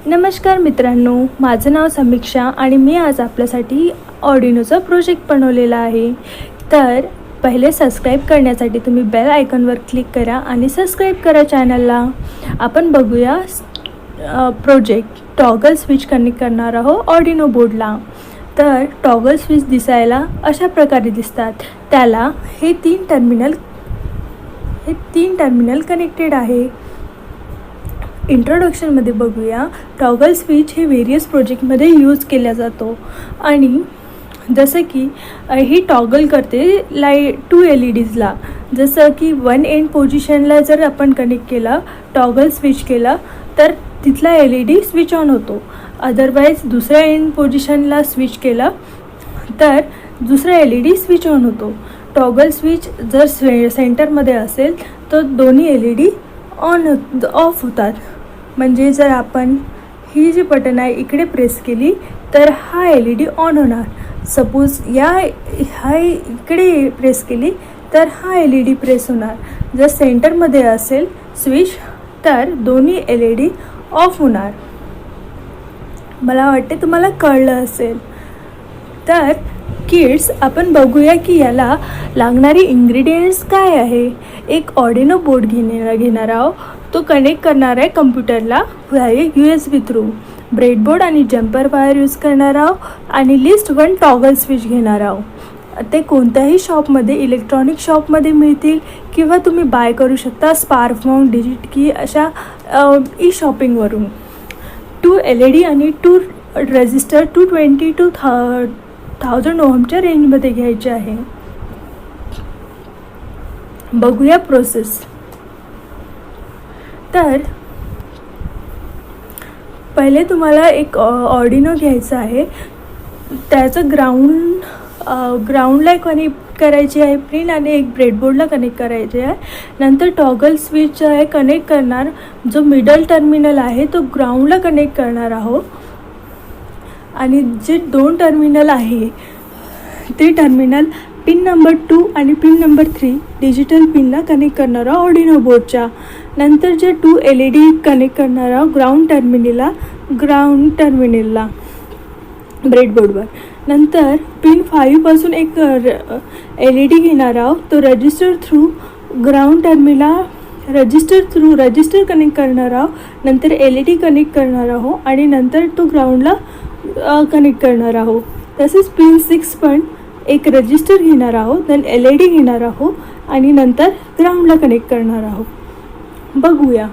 नमस्कार मित्रांनो, माझं नाव समीक्षा आणि मी आज आपल्यासाठी ऑर्डिनोचा प्रोजेक्ट बनवलेला आहे. तर पहिले सबस्क्राईब करण्यासाठी तुम्ही बेल आयकॉनवर क्लिक करा आणि सबस्क्राईब करा चॅनलला. आपण बघूया प्रोजेक्ट टॉगल स्विच कनेक्ट करणार आहोत ऑर्डिनो बोर्डला. तर टॉगल स्विच दिसायला अशा प्रकारे दिसतात. त्याला हे तीन टर्मिनल कनेक्टेड आहे. इंट्रोडक्शनमध्ये बघूया, टॉगल स्विच हे व्हेरियस प्रोजेक्टमध्ये यूज केला जातो आणि जसं की ही टॉगल करते टू LEDsला. जसं की वन एंड पोझिशनला जर आपण कनेक्ट केला, टॉगल स्विच केला तर तिथला LED स्विच ऑन होतो. अदरवाईज दुसऱ्या एंड पोझिशनला स्विच केला तर दुसरा LED स्विच ऑन होतो. टॉगल स्विच जर सेंटरमध्ये असेल तर दोन्ही LED ऑफ होतात. म्हणजे जर आपण ही जी बटन आहे इकडे प्रेस केली तर हा LED ऑन होणार. सपोज हा इकडे प्रेस केली तर हा LED प्रेस होणार. जर सेंटरमध्ये असेल स्विच तर दोन्ही LED ऑफ होणार. मला वाटते तुम्हाला कळलं असेल. तर किड्स, आपण बघूया की याला लागणारी इंग्रेडियंट्स काय आहे. एक ऑर्डिनो बोर्ड घेणार आहोत. तो कनेक्ट करणार आहे कम्प्युटरला USB थ्रू. ब्रेडबोर्ड आणि जम्पर वायर यूज करणार आहोत आणि लिस्ट 1 टॉगल स्विच घेणार आहोत. ते कोणत्याही शॉपमध्ये, इलेक्ट्रॉनिक शॉपमध्ये मिळतील किंवा तुम्ही बाय करू शकता स्पार्कमाउंट, डिजिट की अशा शॉपिंगवरून. 2 LED आणि 2 रेजिस्टर 220 to 1000 ओहमच्या रेंजमध्ये घ्यायचे आहे. बघूया प्रोसेस. तर पहिले तुम्हाला एक ऑर्डिनो घ्यायचा आहे. त्याचं ग्राउंडला कनेक्ट करायची आहे पिन आणि एक ब्रेडबोर्डला कनेक्ट करायचे आहे. नंतर टॉगल स्विच आहे कनेक्ट करणार. जो मिडल टर्मिनल आहे तो ग्राउंडला कनेक्ट करणार आहोत आणि जे 2 टर्मिनल आहे ते टर्मिनल पिन नंबर 2 आणि पिन नंबर 3 डिजिटल पिनला कनेक्ट करणार आहोत ऑर्डिनो बोर्डच्या. नंतर जे 2 LED कनेक्ट करणार आहोत ग्राउंड टर्मिनलला ब्रेडबोर्डवर. नंतर पिन 5 पासून एक LED घेणार आहोत. तो रजिस्टर कनेक्ट करणार आहोत. नंतर LED कनेक्ट करणार आहोत आणि नंतर तो ग्राउंडला कनेक्ट करणार आहोत. तसेच पिन 6 पण एक रजिस्टर घेणार आहोत, देन LED घेणार आहोत आणि नंतर ग्राउंडला कनेक्ट करणार आहोत. बघूया.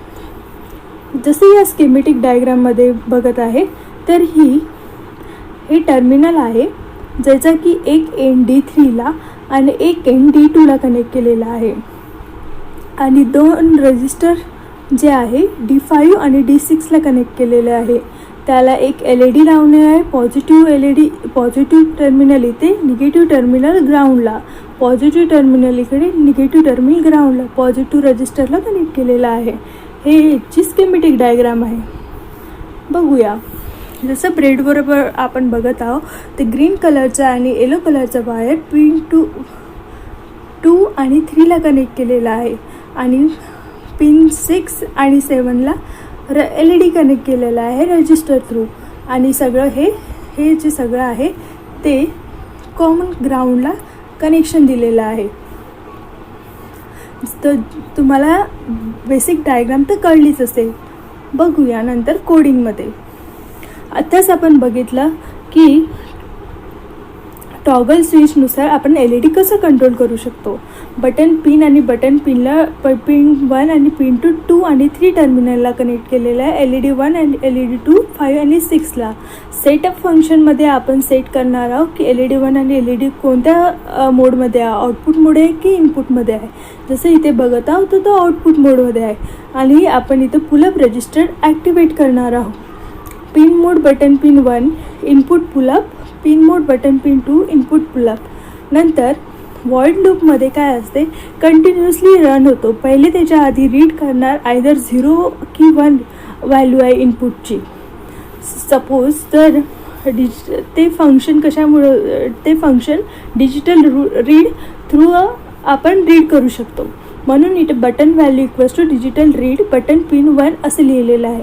जसे या स्कीमॅटिक डायग्राममध्ये बघत आहे तर हे टर्मिनल आहे ज्याचा की एक एंड D3ला आणि एक एंड D2ला कनेक्ट केलेला आहे आणि 2 रजिस्टर जे आहे D5 आणि D6ला कनेक्ट केलेले आहे. त्याला एक LED लावणे आहे. पॉझिटिव्ह टर्मिनल इथे, निगेटिव्ह टर्मिनल ग्राउंडला, पॉझिटिव्ह टर्मिनल इकडे, निगेटिव्ह टर्मिनल ग्राउंडला, पॉझिटिव्ह रजिस्टरला कनेक्ट केलेला आहे. हे याची स्कीमॅटिक डायग्राम आहे. बघूया. जसं ब्रेडबरोबर आपण बघत आहोत ते ग्रीन कलरचा आणि येलो कलरचा वायर पिन 2 आणि 3ला कनेक्ट केलेला आहे आणि पिन 6 आणि 7ला LED कनेक्ट केलेला आहे रजिस्टर थ्रू. आणि सगळं हे जे सगळं आहे ते कॉमन ग्राउंडला कनेक्शन दिलेलं आहे. तर तुम्हाला बेसिक डायग्राम तर कळलीच असेल. बघूया नंतर कोडिंगमध्ये. आत्ताच आपण बघितलं की टॉगल स्विचनुसार आपण LED कसं कंट्रोल करू शकतो. बटन पिन आणि बटन पिनला पिन 1 आणि पिन 2 आणि 3 टर्मिनलला कनेक्ट केलेलं आहे. LED 1 आणि LED 2 5 आणि 6ला. सेटअप फंक्शनमध्ये आपण सेट करणार आहोत की LED 1 आणि LED कोणत्या मोडमध्ये आहे, आउटपुट मोड आहे की इनपुटमध्ये आहे. जसं इथे बघत आहोत तो आउटपुट मोडमध्ये आहे आणि आपण इथं पुलअप रजिस्टर ॲक्टिवेट करणार आहोत. Pin mode button pin 1 input pull up, pin mode button pin 2 input pull up. नंतर वॉइड लूपमध्ये काय असते, कंटिन्युअसली रन होतो. पहिले त्याच्या आधी रीड करणार आयदर 0 की 1 व्हॅल्यू आहे इनपुटची. सपोज तर ते फंक्शन डिजिटल रीड थ्रू आपण रीड करू शकतो. म्हणून इथे button value equals to digital read button pin 1 असं लिहिलेलं आहे.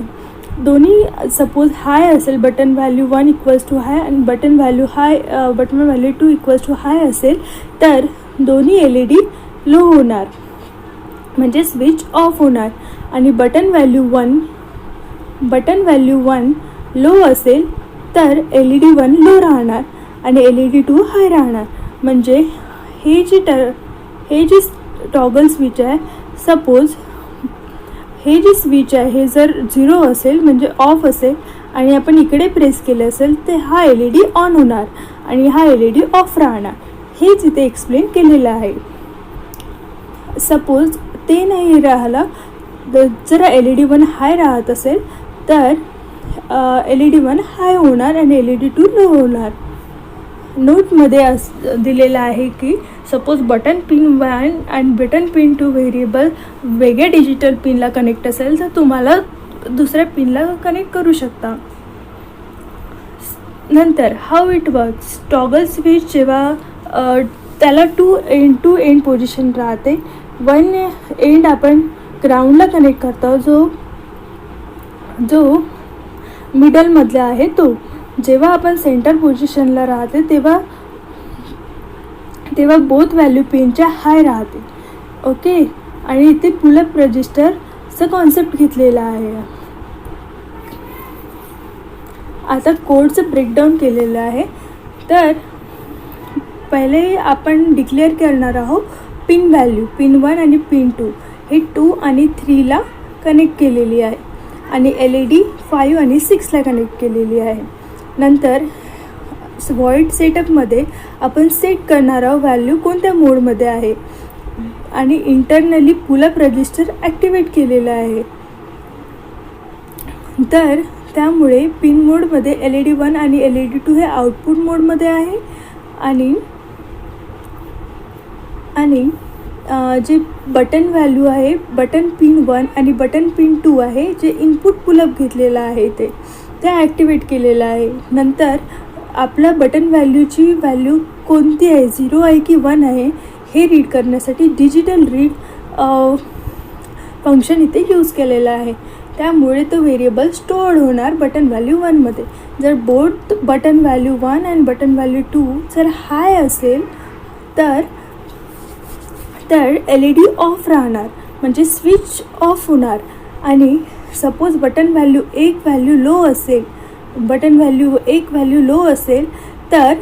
दोन्ही सपोज हाय असेल, button value 1 equals to high आणि button value 2 equals to high असेल तर दोन्ही LED लो होणार, म्हणजे स्विच ऑफ होणार. आणि बटन व्हॅल्यू 1 लो असेल तर LED 1 लो राहणार आणि LED 2 हाय राहणार. म्हणजे हे जे टॉगल स्विच आहे, सपोज हे जे स्विच आहे हे जर 0 असेल म्हणजे ऑफ असेल आणि आपण इकडे प्रेस केलं असेल तर हा LED ऑन होणार आणि हा LED ऑफ राहणार. हेच इथे एक्सप्लेन केलेलं आहे. सपोज ते नाही राहिलं, जर LED 1 हाय राहत असेल तर LED 1 हाय होणार आणि LED 2 लो होणार. नोटमध्ये दिलेलं आहे की सपोज बटन पिन 1 आणि बटन पिन 2 व्हेरिएबल वेगळ्या डिजिटल पिनला कनेक्ट असेल तर तुम्हाला दुसऱ्या पिनला कनेक्ट करू शकता. नंतर how it works. Toggle switch जेव्हा त्याला टू एंड पोझिशन राहते. वन एंड आपण ग्राउंडला कनेक्ट करतो, जो मिडलमधला आहे तो. जेव्हा आपण सेंटर पोझिशनला राहते तेव्हा बोथ व्हॅल्यू पिनच्या हाय राहते. ओके. आणि इथे पुलअप रजिस्टरचा कॉन्सेप्ट घेतलेला आहे. आता कोडचं ब्रेकडाऊन केलेलं आहे. तर पहिले आपण डिक्लेअर करणार आहोत पिन व्हॅल्यू. पिन 1 आणि पिन 2 हे 2 आणि 3ला कनेक्ट केलेली आहे आणि LED 5 आणि 6ला कनेक्ट केलेली आहे. नंतर व्हॉइड सेटअपमध्ये आपण सेट करणार आहोत व्हॅल्यू कोणत्या मोडमध्ये आहे आणि इंटरनली पुलअप रजिस्टर ॲक्टिवेट केलेलं आहे. तर त्यामुळे पिन मोडमध्ये LED 1 आणि LED 2 हे आउटपुट मोडमध्ये आहे आणि जे बटन व्हॅल्यू आहे, बटन पिन 1 आणि बटन पिन 2 आहे, जे इनपुट पुलअप घेतलेलं आहे ते ॲक्टिवेट केलेलं आहे. नंतर आपल्या बटन व्हॅल्यूची व्हॅल्यू कोणती आहे, 0 आहे की 1 आहे हे रीड करण्यासाठी डिजिटल रीड फंक्शन इथे यूज केलेलं आहे. त्यामुळे तो व्हेरिएबल स्टोअर्ड होणार बटन व्हॅल्यू 1मध्ये. जर बोथ बटन व्हॅल्यू 1 आणि बटन व्हॅल्यू 2 जर हाय असेल तर LED ऑफ राहणार, म्हणजे स्विच ऑफ होणार. आणि suppose button value 1 value low असेल तर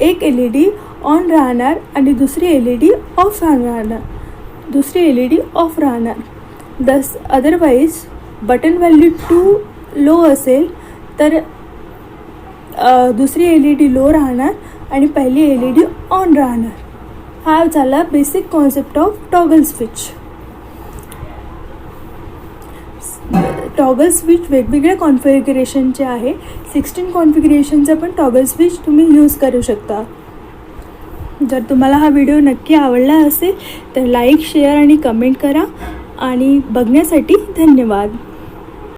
एक LED ऑन राहणार आणि दुसरी LED ऑफ राहणार. दस अदरवाईज बटन व्हॅल्यू 2 लो असेल तर दुसरी LED लो राहणार आणि पहिली LED ऑन राहणार. हा झाला basic concept of toggle switch. Toggle switch वेगवेगळ्या कॉन्फिगरेशनचे आहे. 16 कॉन्फिगरेशनचा पण टॉगल स्विच तुम्ही यूज करू शकता. जर तुम्हाला हा व्हिडिओ नक्की आवडला असेल तर लाईक, शेअर आणि कमेंट करा. आणि बघण्यासाठी धन्यवाद.